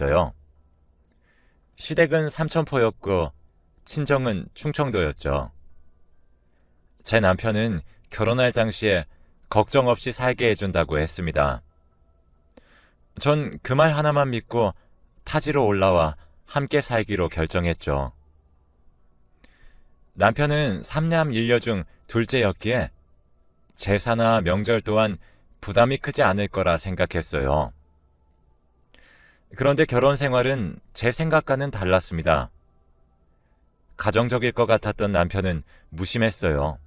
있어요. 시댁은 삼천포였고 친정은 충청도였죠. 제 남편은 결혼할 당시에 걱정 없이 살게 해준다고 했습니다. 전 그 말 하나만 믿고 타지로 올라와 함께 살기로 결정했죠. 남편은 삼남 일녀 중 둘째였기에 제사나 명절 또한 부담이 크지 않을 거라 생각했어요. 그런데 결혼 생활은 제 생각과는 달랐습니다. 가정적일 것 같았던 남편은 무심했어요.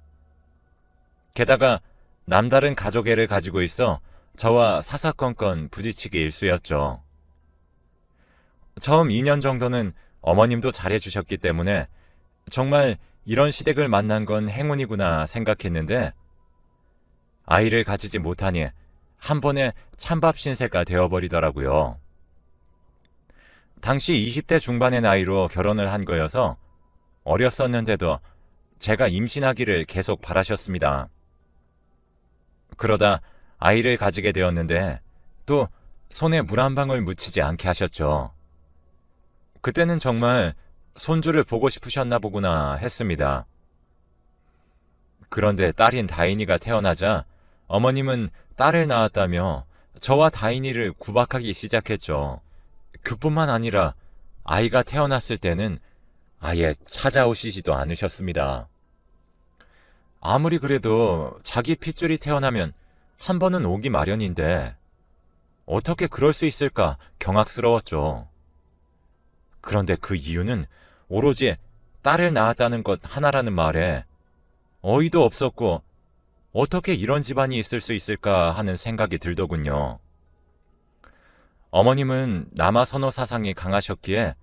게다가 남다른 가족애를 가지고 있어 저와 사사건건 부딪히기 일쑤였죠. 처음 2년 정도는 어머님도 잘해주셨기 때문에 정말 이런 시댁을 만난 건 행운이구나 생각했는데 아이를 가지지 못하니 한 번에 찬밥 신세가 되어버리더라고요. 당시 20대 중반의 나이로 결혼을 한 거여서 어렸었는데도 제가 임신하기를 계속 바라셨습니다. 그러다 아이를 가지게 되었는데 또 손에 물 한 방울 묻히지 않게 하셨죠. 그때는 정말 손주를 보고 싶으셨나 보구나 했습니다. 그런데 딸인 다인이가 태어나자 어머님은 딸을 낳았다며 저와 다인이를 구박하기 시작했죠. 그뿐만 아니라 아이가 태어났을 때는 아예 찾아오시지도 않으셨습니다. 아무리 그래도 자기 핏줄이 태어나면 한 번은 오기 마련인데 어떻게 그럴 수 있을까 경악스러웠죠. 그런데 그 이유는 오로지 딸을 낳았다는 것 하나라는 말에 어이도 없었고 어떻게 이런 집안이 있을 수 있을까 하는 생각이 들더군요. 어머님은 남아 선호 사상이 강하셨기에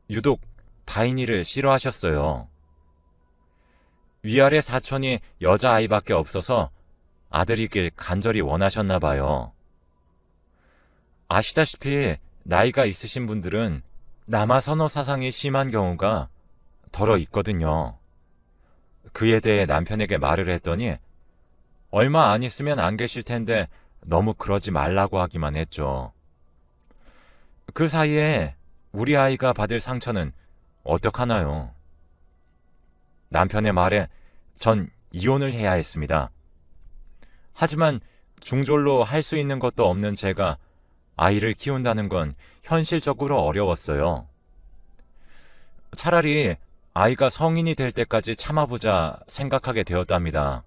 유독 다인이를 싫어하셨어요. 위아래 사촌이 여자아이밖에 없어서 아들이길 간절히 원하셨나 봐요. 아시다시피 나이가 있으신 분들은 남아 선호 사상이 심한 경우가 더러 있거든요. 그에 대해 남편에게 말을 했더니 얼마 안 있으면 안 계실 텐데 너무 그러지 말라고 하기만 했죠. 그 사이에 우리 아이가 받을 상처는 어떡하나요? 남편의 말에 전 이혼을 해야 했습니다. 하지만 중졸로 할 수 있는 것도 없는 제가 아이를 키운다는 건 현실적으로 어려웠어요. 차라리 아이가 성인이 될 때까지 참아보자 생각하게 되었답니다.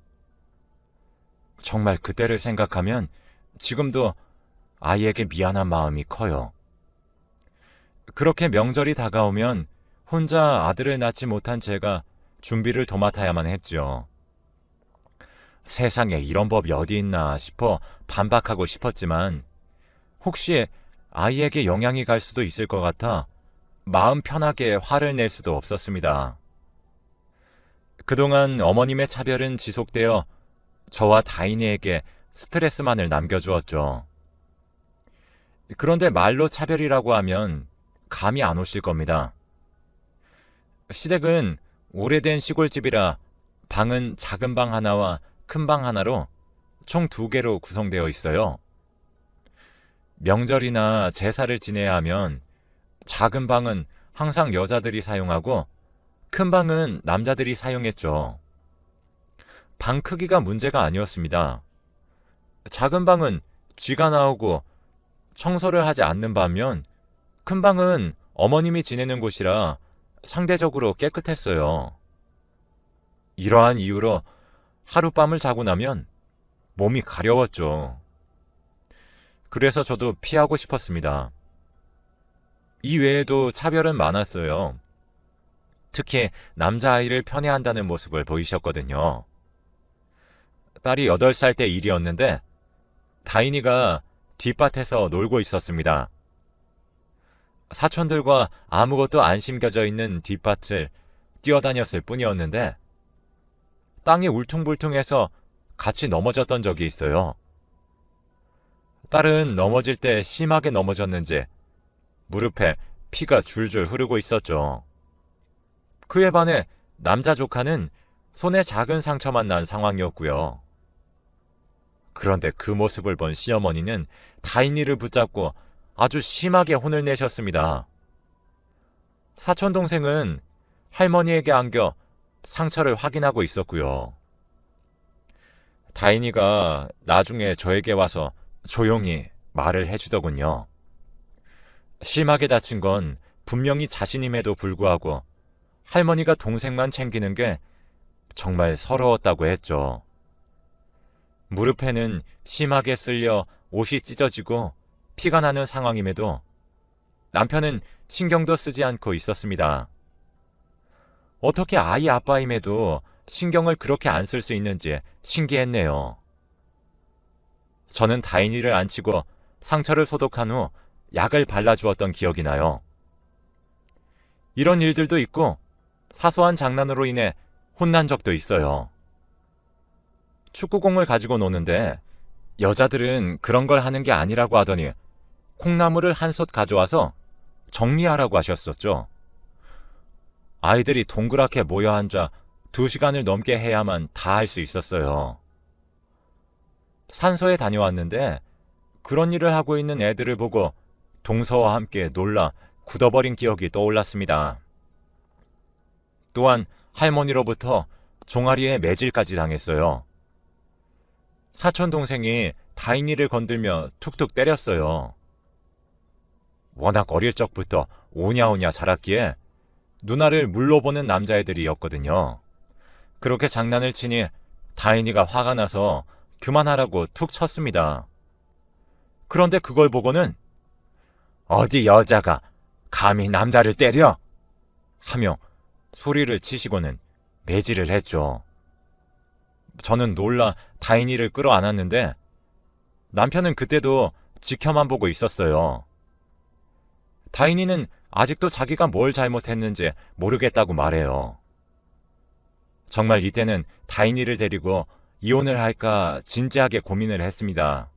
정말 그때를 생각하면 지금도 아이에게 미안한 마음이 커요. 그렇게 명절이 다가오면 혼자 아들을 낳지 못한 제가 준비를 도맡아야만 했죠. 세상에 이런 법이 어디 있나 싶어 반박하고 싶었지만 혹시 아이에게 영향이 갈 수도 있을 것 같아 마음 편하게 화를 낼 수도 없었습니다. 그동안 어머님의 차별은 지속되어 저와 다인이에게 스트레스만을 남겨주었죠. 그런데 말로 차별이라고 하면 감이 안 오실 겁니다. 시댁은 오래된 시골집이라 방은 작은 방 하나와 큰 방 하나로 총 2개로 구성되어 있어요. 명절이나 제사를 지내야 하면 작은 방은 항상 여자들이 사용하고 큰 방은 남자들이 사용했죠. 방 크기가 문제가 아니었습니다. 작은 방은 쥐가 나오고 청소를 하지 않는 반면 큰 방은 어머님이 지내는 곳이라 상대적으로 깨끗했어요. 이러한 이유로 하룻밤을 자고 나면 몸이 가려웠죠. 그래서 저도 피하고 싶었습니다. 이 외에도 차별은 많았어요. 특히 남자아이를 편애한다는 모습을 보이셨거든요. 딸이 8살 때 일이었는데 다인이가 뒷밭에서 놀고 있었습니다. 사촌들과 아무것도 안 심겨져 있는 뒷밭을 뛰어다녔을 뿐이었는데 땅이 울퉁불퉁해서 같이 넘어졌던 적이 있어요. 딸은 넘어질 때 심하게 넘어졌는지 무릎에 피가 줄줄 흐르고 있었죠. 그에 반해 남자 조카는 손에 작은 상처만 난 상황이었고요. 그런데 그 모습을 본 시어머니는 다인이를 붙잡고 아주 심하게 혼을 내셨습니다. 사촌 동생은 할머니에게 안겨 상처를 확인하고 있었고요. 다인이가 나중에 저에게 와서 조용히 말을 해주더군요. 심하게 다친 건 분명히 자신임에도 불구하고 할머니가 동생만 챙기는 게 정말 서러웠다고 했죠. 무릎에는 심하게 쓸려 옷이 찢어지고 피가 나는 상황임에도 남편은 신경도 쓰지 않고 있었습니다. 어떻게 아이 아빠임에도 신경을 그렇게 안 쓸 수 있는지 신기했네요. 저는 다인이를 앉히고 상처를 소독한 후 약을 발라주었던 기억이 나요. 이런 일들도 있고 사소한 장난으로 인해 혼난 적도 있어요. 축구공을 가지고 노는데 여자들은 그런 걸 하는 게 아니라고 하더니 콩나물을 한 솥 가져와서 정리하라고 하셨었죠. 아이들이 동그랗게 모여 앉아 2시간을 넘게 해야만 다 할 수 있었어요. 산소에 다녀왔는데 그런 일을 하고 있는 애들을 보고 동서와 함께 놀라 굳어버린 기억이 떠올랐습니다. 또한 할머니로부터 종아리에 매질까지 당했어요. 사촌 동생이 다인이를 건들며 툭툭 때렸어요. 워낙 어릴 적부터 오냐오냐 자랐기에 누나를 물로 보는 남자애들이었거든요. 그렇게 장난을 치니 다인이가 화가 나서 그만하라고 툭 쳤습니다. 그런데 그걸 보고는 어디 여자가 감히 남자를 때려? 하며 소리를 치시고는 매질을 했죠. 저는 놀라 다인이를 끌어안았는데 남편은 그때도 지켜만 보고 있었어요. 다인이는 아직도 자기가 뭘 잘못했는지 모르겠다고 말해요. 정말 이때는 다인이를 데리고 이혼을 할까 진지하게 고민을 했습니다.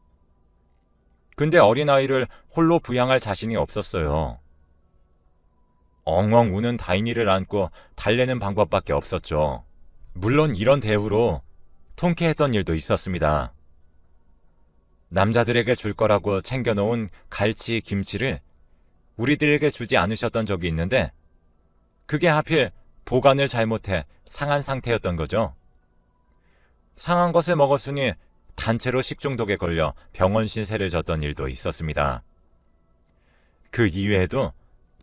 근데 어린아이를 홀로 부양할 자신이 없었어요. 엉엉 우는 다인이를 안고 달래는 방법밖에 없었죠. 물론 이런 대우로 통쾌했던 일도 있었습니다. 남자들에게 줄 거라고 챙겨놓은 갈치, 김치를 우리들에게 주지 않으셨던 적이 있는데 그게 하필 보관을 잘못해 상한 상태였던 거죠. 상한 것을 먹었으니 단체로 식중독에 걸려 병원 신세를 졌던 일도 있었습니다. 그 이외에도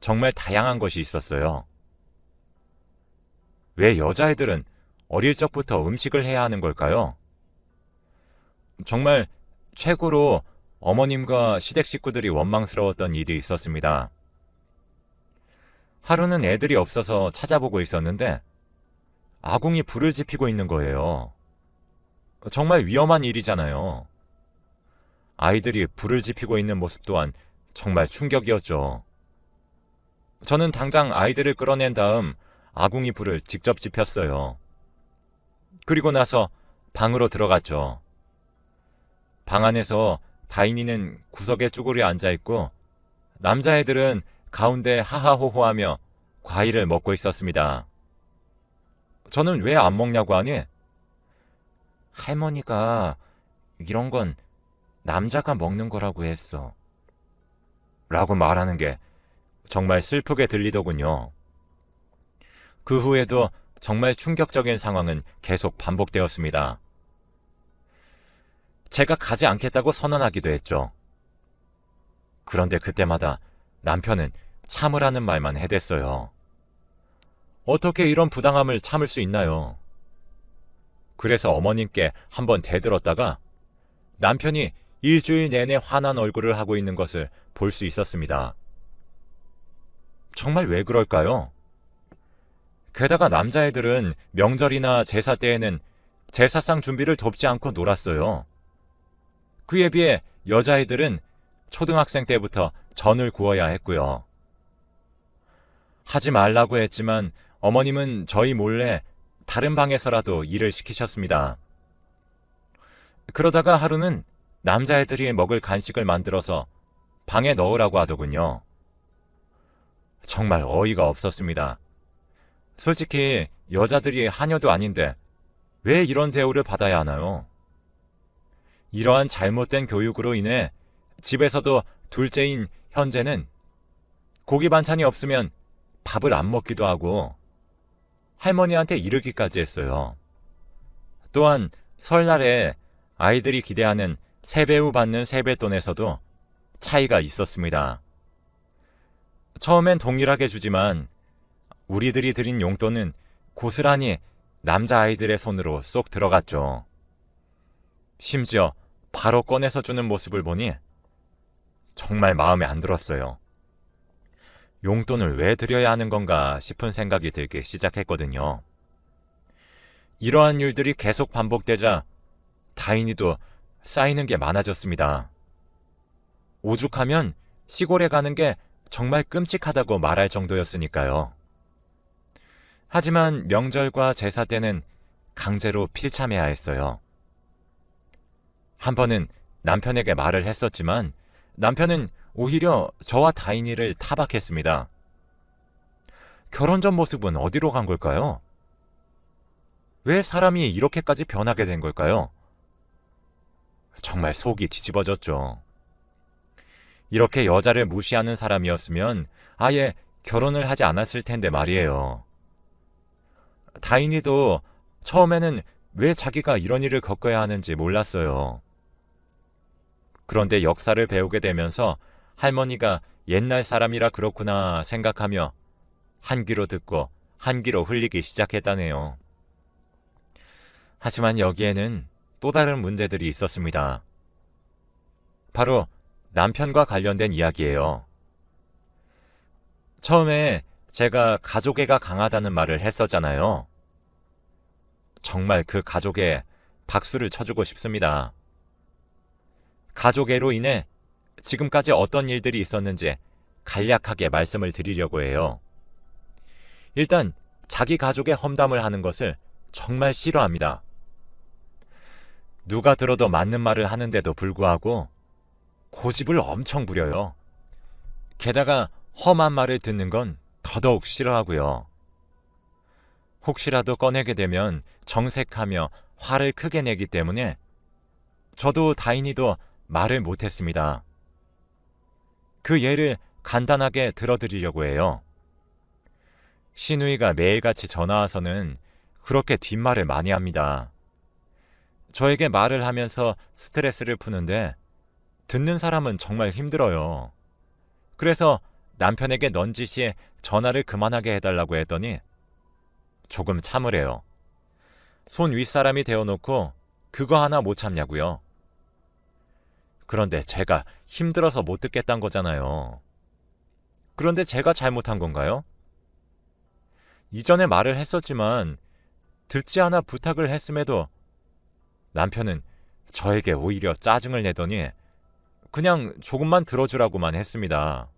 정말 다양한 것이 있었어요. 왜 여자애들은 어릴 적부터 음식을 해야 하는 걸까요? 정말 최고로 어머님과 시댁 식구들이 원망스러웠던 일이 있었습니다. 하루는 애들이 없어서 찾아보고 있었는데 아궁이 불을 지피고 있는 거예요. 정말 위험한 일이잖아요. 아이들이 불을 지피고 있는 모습 또한 정말 충격이었죠. 저는 당장 아이들을 끌어낸 다음 아궁이 불을 직접 지폈어요. 그리고 나서 방으로 들어갔죠. 방 안에서 다인이는 구석에 쭈그려 앉아있고 남자애들은 가운데 하하호호하며 과일을 먹고 있었습니다. 저는 왜 안 먹냐고 하니 할머니가 이런 건 남자가 먹는 거라고 했어. 라고 말하는 게 정말 슬프게 들리더군요. 그 후에도 정말 충격적인 상황은 계속 반복되었습니다. 제가 가지 않겠다고 선언하기도 했죠. 그런데 그때마다 남편은 참으라는 말만 해댔어요. 어떻게 이런 부당함을 참을 수 있나요? 그래서 어머님께 한번 대들었다가 남편이 일주일 내내 화난 얼굴을 하고 있는 것을 볼 수 있었습니다. 정말 왜 그럴까요? 게다가 남자애들은 명절이나 제사 때에는 제사상 준비를 돕지 않고 놀았어요. 그에 비해 여자애들은 초등학생 때부터 전을 구워야 했고요. 하지 말라고 했지만 어머님은 저희 몰래 다른 방에서라도 일을 시키셨습니다. 그러다가 하루는 남자애들이 먹을 간식을 만들어서 방에 넣으라고 하더군요. 정말 어이가 없었습니다. 솔직히 여자들이 하녀도 아닌데 왜 이런 대우를 받아야 하나요? 이러한 잘못된 교육으로 인해 집에서도 둘째인 현재는 고기 반찬이 없으면 밥을 안 먹기도 하고 할머니한테 이르기까지 했어요. 또한 설날에 아이들이 기대하는 세배우 받는 세뱃돈에서도 차이가 있었습니다. 처음엔 동일하게 주지만 우리들이 드린 용돈은 고스란히 남자아이들의 손으로 쏙 들어갔죠. 심지어 바로 꺼내서 주는 모습을 보니 정말 마음에 안 들었어요. 용돈을 왜 드려야 하는 건가 싶은 생각이 들기 시작했거든요. 이러한 일들이 계속 반복되자 다인이도 쌓이는 게 많아졌습니다. 오죽하면 시골에 가는 게 정말 끔찍하다고 말할 정도였으니까요. 하지만 명절과 제사 때는 강제로 필참해야 했어요. 한 번은 남편에게 말을 했었지만 남편은 오히려 저와 다인이를 타박했습니다. 결혼 전 모습은 어디로 간 걸까요? 왜 사람이 이렇게까지 변하게 된 걸까요? 정말 속이 뒤집어졌죠. 이렇게 여자를 무시하는 사람이었으면 아예 결혼을 하지 않았을 텐데 말이에요. 다인이도 처음에는 왜 자기가 이런 일을 겪어야 하는지 몰랐어요. 그런데 역사를 배우게 되면서 할머니가 옛날 사람이라 그렇구나 생각하며 한 귀로 듣고 한 귀로 흘리기 시작했다네요. 하지만 여기에는 또 다른 문제들이 있었습니다. 바로 남편과 관련된 이야기예요. 처음에 제가 가족애가 강하다는 말을 했었잖아요. 정말 그 가족에 박수를 쳐주고 싶습니다. 가족애로 인해 지금까지 어떤 일들이 있었는지 간략하게 말씀을 드리려고 해요. 일단 자기 가족의 험담을 하는 것을 정말 싫어합니다. 누가 들어도 맞는 말을 하는데도 불구하고 고집을 엄청 부려요. 게다가 험한 말을 듣는 건 더더욱 싫어하고요. 혹시라도 꺼내게 되면 정색하며 화를 크게 내기 때문에 저도 다인이도 말을 못했습니다. 그 예를 간단하게 들어드리려고 해요. 시누이가 매일같이 전화와서는 그렇게 뒷말을 많이 합니다. 저에게 말을 하면서 스트레스를 푸는데 듣는 사람은 정말 힘들어요. 그래서 남편에게 넌지시 전화를 그만하게 해달라고 했더니 조금 참으래요. 손 윗사람이 되어놓고 그거 하나 못 참냐고요. 그런데 제가 힘들어서 못 듣겠단 거잖아요. 그런데 제가 잘못한 건가요? 이전에 말을 했었지만 듣지 않아 부탁을 했음에도 남편은 저에게 오히려 짜증을 내더니 그냥 조금만 들어주라고만 했습니다.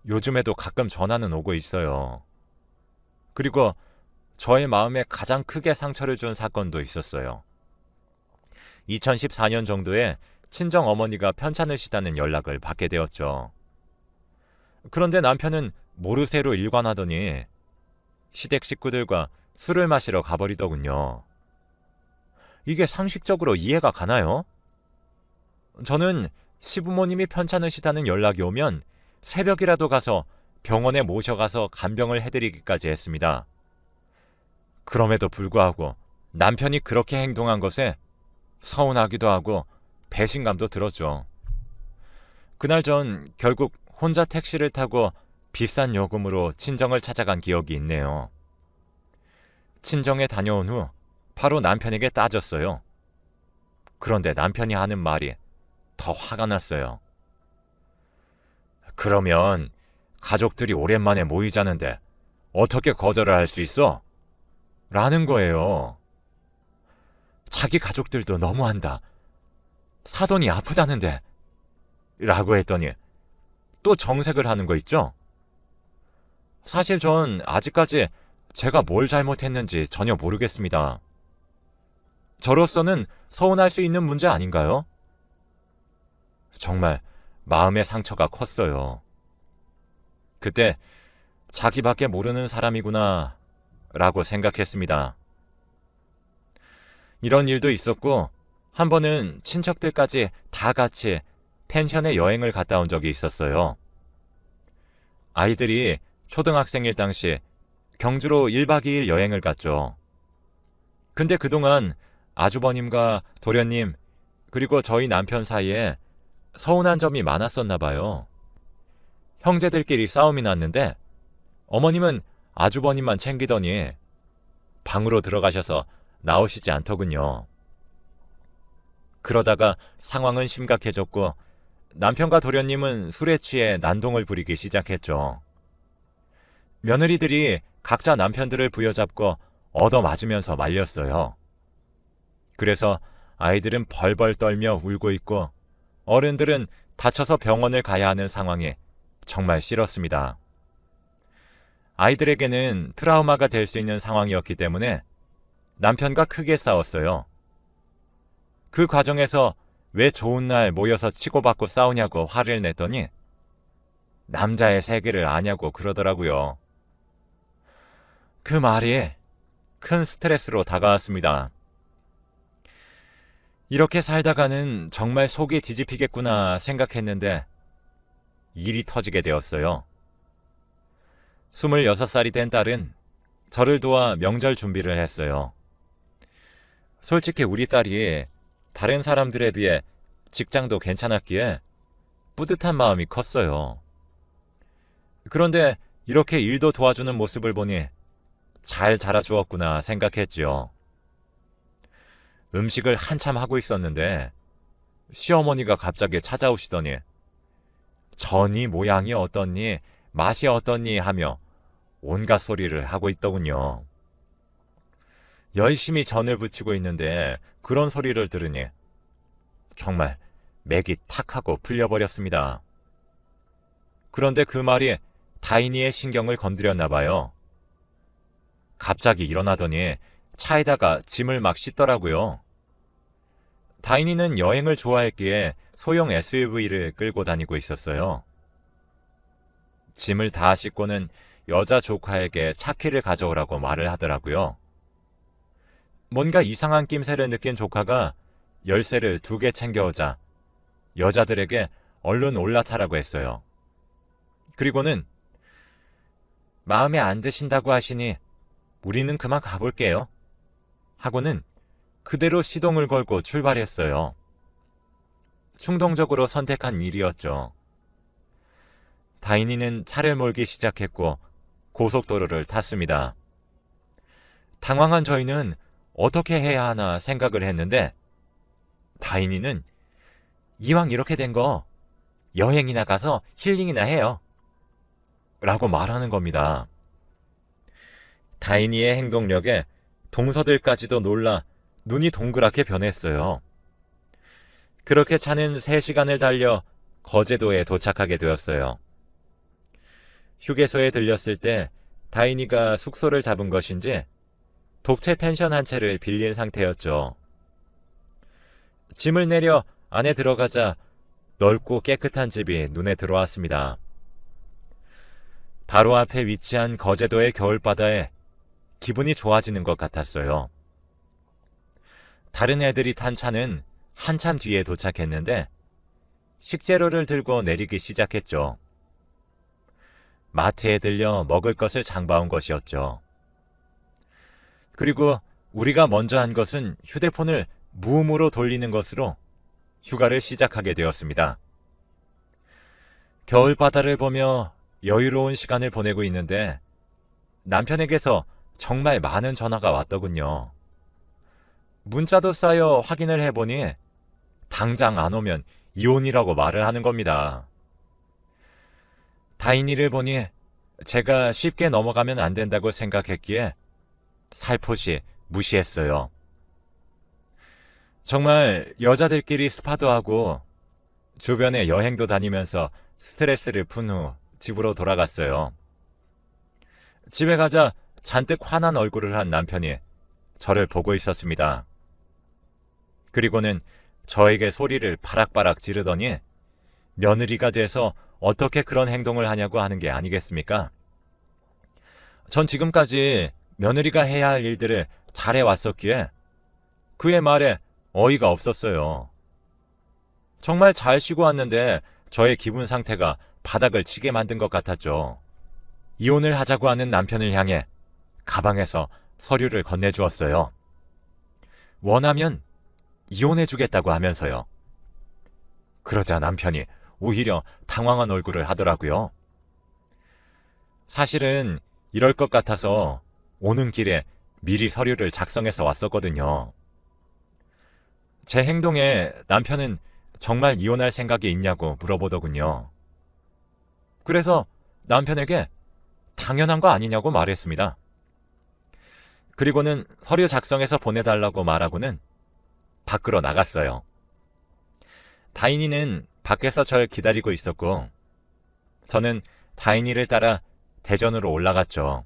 요즘에도 가끔 전화는 오고 있어요. 그리고 저의 마음에 가장 크게 상처를 준 사건도 있었어요. 2014년 정도에 친정 어머니가 편찮으시다는 연락을 받게 되었죠. 그런데 남편은 모르쇠로 일관하더니 시댁 식구들과 술을 마시러 가버리더군요. 이게 상식적으로 이해가 가나요? 저는 시부모님이 편찮으시다는 연락이 오면 새벽이라도 가서 병원에 모셔가서 간병을 해드리기까지 했습니다. 그럼에도 불구하고 남편이 그렇게 행동한 것에 서운하기도 하고 배신감도 들었죠. 그날 전 결국 혼자 택시를 타고 비싼 요금으로 친정을 찾아간 기억이 있네요. 친정에 다녀온 후 바로 남편에게 따졌어요. 그런데 남편이 하는 말이 더 화가 났어요. 그러면 가족들이 오랜만에 모이자는데 어떻게 거절을 할 수 있어? 라는 거예요. 자기 가족들도 너무한다. 사돈이 아프다는데. 라고 했더니 또 정색을 하는 거 있죠? 사실 전 아직까지 제가 뭘 잘못했는지 전혀 모르겠습니다. 저로서는 서운할 수 있는 문제 아닌가요? 정말 마음의 상처가 컸어요. 그때 자기밖에 모르는 사람이구나 라고 생각했습니다. 이런 일도 있었고 한 번은 친척들까지 다 같이 펜션에 여행을 갔다 온 적이 있었어요. 아이들이 초등학생일 당시 경주로 1박 2일 여행을 갔죠. 근데 그동안 아주버님과 도련님, 그리고 저희 남편 사이에 서운한 점이 많았었나 봐요. 형제들끼리 싸움이 났는데 어머님은 아주버님만 챙기더니 방으로 들어가셔서 나오시지 않더군요. 그러다가 상황은 심각해졌고 남편과 도련님은 술에 취해 난동을 부리기 시작했죠. 며느리들이 각자 남편들을 부여잡고 얻어맞으면서 말렸어요. 그래서 아이들은 벌벌 떨며 울고 있고 어른들은 다쳐서 병원을 가야 하는 상황이 정말 싫었습니다. 아이들에게는 트라우마가 될 수 있는 상황이었기 때문에 남편과 크게 싸웠어요. 그 과정에서 왜 좋은 날 모여서 치고받고 싸우냐고 화를 냈더니 남자의 세계를 아냐고 그러더라고요. 그 말이 큰 스트레스로 다가왔습니다. 이렇게 살다가는 정말 속이 뒤집히겠구나 생각했는데 일이 터지게 되었어요. 26살이 된 딸은 저를 도와 명절 준비를 했어요. 솔직히 우리 딸이 다른 사람들에 비해 직장도 괜찮았기에 뿌듯한 마음이 컸어요. 그런데 이렇게 일도 도와주는 모습을 보니 잘 자라주었구나 생각했지요. 음식을 한참 하고 있었는데 시어머니가 갑자기 찾아오시더니 전이 모양이 어떻니, 맛이 어떻니 하며 온갖 소리를 하고 있더군요. 열심히 전을 부치고 있는데 그런 소리를 들으니 정말 맥이 탁 하고 풀려버렸습니다. 그런데 그 말이 다인이의 신경을 건드렸나 봐요. 갑자기 일어나더니 차에다가 짐을 막 싣더라고요. 다인이는 여행을 좋아했기에 소형 SUV를 끌고 다니고 있었어요. 짐을 다 싣고는 여자 조카에게 차키를 가져오라고 말을 하더라고요. 뭔가 이상한 낌새를 느낀 조카가 열쇠를 2개 챙겨오자 여자들에게 얼른 올라타라고 했어요. 그리고는 마음에 안 드신다고 하시니 우리는 그만 가볼게요. 하고는 그대로 시동을 걸고 출발했어요. 충동적으로 선택한 일이었죠. 다인이는 차를 몰기 시작했고 고속도로를 탔습니다. 당황한 저희는 어떻게 해야 하나 생각을 했는데 다인이는 이왕 이렇게 된 거 여행이나 가서 힐링이나 해요. 라고 말하는 겁니다. 다인이의 행동력에 동서들까지도 놀라 눈이 동그랗게 변했어요. 그렇게 차는 3시간을 달려 거제도에 도착하게 되었어요. 휴게소에 들렸을 때 다인이가 숙소를 잡은 것인지 독채 펜션 한 채를 빌린 상태였죠. 짐을 내려 안에 들어가자 넓고 깨끗한 집이 눈에 들어왔습니다. 바로 앞에 위치한 거제도의 겨울바다에 기분이 좋아지는 것 같았어요. 다른 애들이 탄 차는 한참 뒤에 도착했는데 식재료를 들고 내리기 시작했죠. 마트에 들려 먹을 것을 장봐온 것이었죠. 그리고 우리가 먼저 한 것은 휴대폰을 무음으로 돌리는 것으로 휴가를 시작하게 되었습니다. 겨울바다를 보며 여유로운 시간을 보내고 있는데 남편에게서 정말 많은 전화가 왔더군요. 문자도 쌓여 확인을 해보니 당장 안 오면 이혼이라고 말을 하는 겁니다. 다인이를 보니 제가 쉽게 넘어가면 안 된다고 생각했기에 살포시 무시했어요. 정말 여자들끼리 스파도 하고 주변에 여행도 다니면서 스트레스를 푼 후 집으로 돌아갔어요. 집에 가자 잔뜩 화난 얼굴을 한 남편이 저를 보고 있었습니다. 그리고는 저에게 소리를 바락바락 지르더니 며느리가 돼서 어떻게 그런 행동을 하냐고 하는 게 아니겠습니까? 전 지금까지 며느리가 해야 할 일들을 잘해왔었기에 그의 말에 어이가 없었어요. 정말 잘 쉬고 왔는데 저의 기분 상태가 바닥을 치게 만든 것 같았죠. 이혼을 하자고 하는 남편을 향해 가방에서 서류를 건네주었어요. 원하면 이혼해주겠다고 하면서요. 그러자 남편이 오히려 당황한 얼굴을 하더라고요. 사실은 이럴 것 같아서 오는 길에 미리 서류를 작성해서 왔었거든요. 제 행동에 남편은 정말 이혼할 생각이 있냐고 물어보더군요. 그래서 남편에게 당연한 거 아니냐고 말했습니다. 그리고는 서류 작성해서 보내달라고 말하고는 밖으로 나갔어요. 다인이는 밖에서 절 기다리고 있었고 저는 다인이를 따라 대전으로 올라갔죠.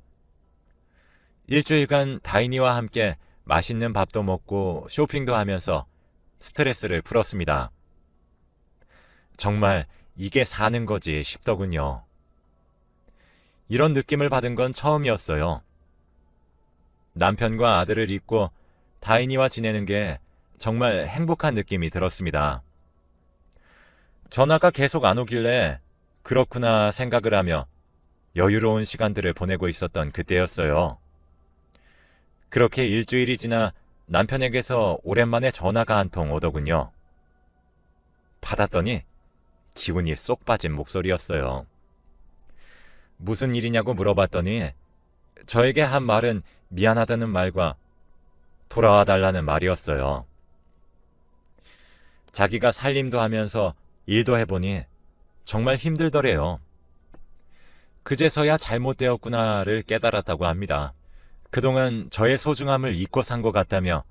일주일간 다인이와 함께 맛있는 밥도 먹고 쇼핑도 하면서 스트레스를 풀었습니다. 정말 이게 사는 거지 싶더군요. 이런 느낌을 받은 건 처음이었어요. 남편과 아들을 잊고 다인이와 지내는 게 정말 행복한 느낌이 들었습니다. 전화가 계속 안 오길래 그렇구나 생각을 하며 여유로운 시간들을 보내고 있었던 그때였어요. 그렇게 일주일이 지나 남편에게서 오랜만에 전화가 한 통 오더군요. 받았더니 기운이 쏙 빠진 목소리였어요. 무슨 일이냐고 물어봤더니 저에게 한 말은 미안하다는 말과 돌아와 달라는 말이었어요. 자기가 살림도 하면서 일도 해보니 정말 힘들더래요. 그제서야 잘못되었구나를 깨달았다고 합니다. 그동안 저의 소중함을 잊고 산 것 같다며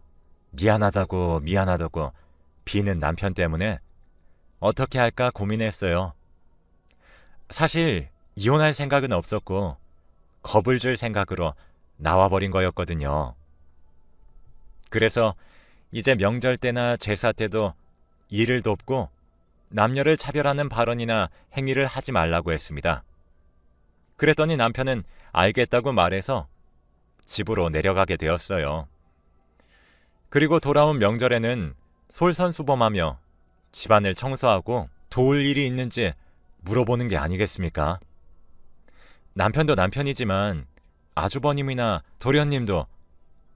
미안하다고 비는 남편 때문에 어떻게 할까 고민했어요. 사실 이혼할 생각은 없었고 겁을 줄 생각으로 나와버린 거였거든요. 그래서 이제 명절 때나 제사 때도 일을 돕고 남녀를 차별하는 발언이나 행위를 하지 말라고 했습니다. 그랬더니 남편은 알겠다고 말해서 집으로 내려가게 되었어요. 그리고 돌아온 명절에는 솔선수범하며 집안을 청소하고 도울 일이 있는지 물어보는 게 아니겠습니까? 남편도 남편이지만 아주버님이나 도련님도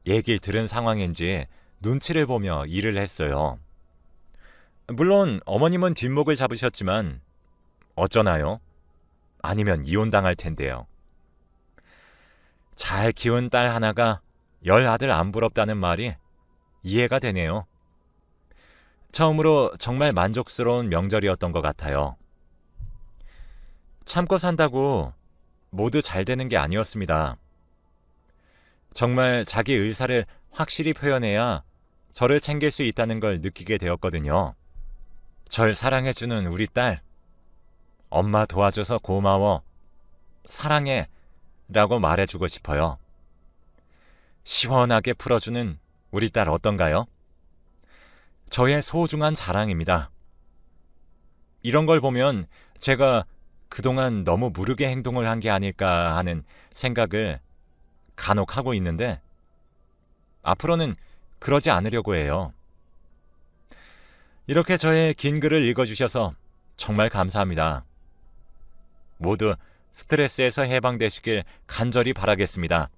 얘기를 들은 상황인지 눈치를 보며 일을 했어요. 물론 어머님은 뒷목을 잡으셨지만 어쩌나요? 아니면 이혼당할 텐데요. 잘 키운 딸 하나가 10 아들 안 부럽다는 말이 이해가 되네요. 처음으로 정말 만족스러운 명절이었던 것 같아요. 참고 산다고 모두 잘 되는 게 아니었습니다. 정말 자기 의사를 확실히 표현해야 저를 챙길 수 있다는 걸 느끼게 되었거든요. 절 사랑해주는 우리 딸, 엄마 도와줘서 고마워, 사랑해 라고 말해주고 싶어요. 시원하게 풀어주는 우리 딸 어떤가요? 저의 소중한 자랑입니다. 이런 걸 보면 제가 그동안 너무 무르게 행동을 한 게 아닐까 하는 생각을 간혹 하고 있는데 앞으로는 그러지 않으려고 해요. 이렇게 저의 긴 글을 읽어주셔서 정말 감사합니다. 모두 스트레스에서 해방되시길 간절히 바라겠습니다.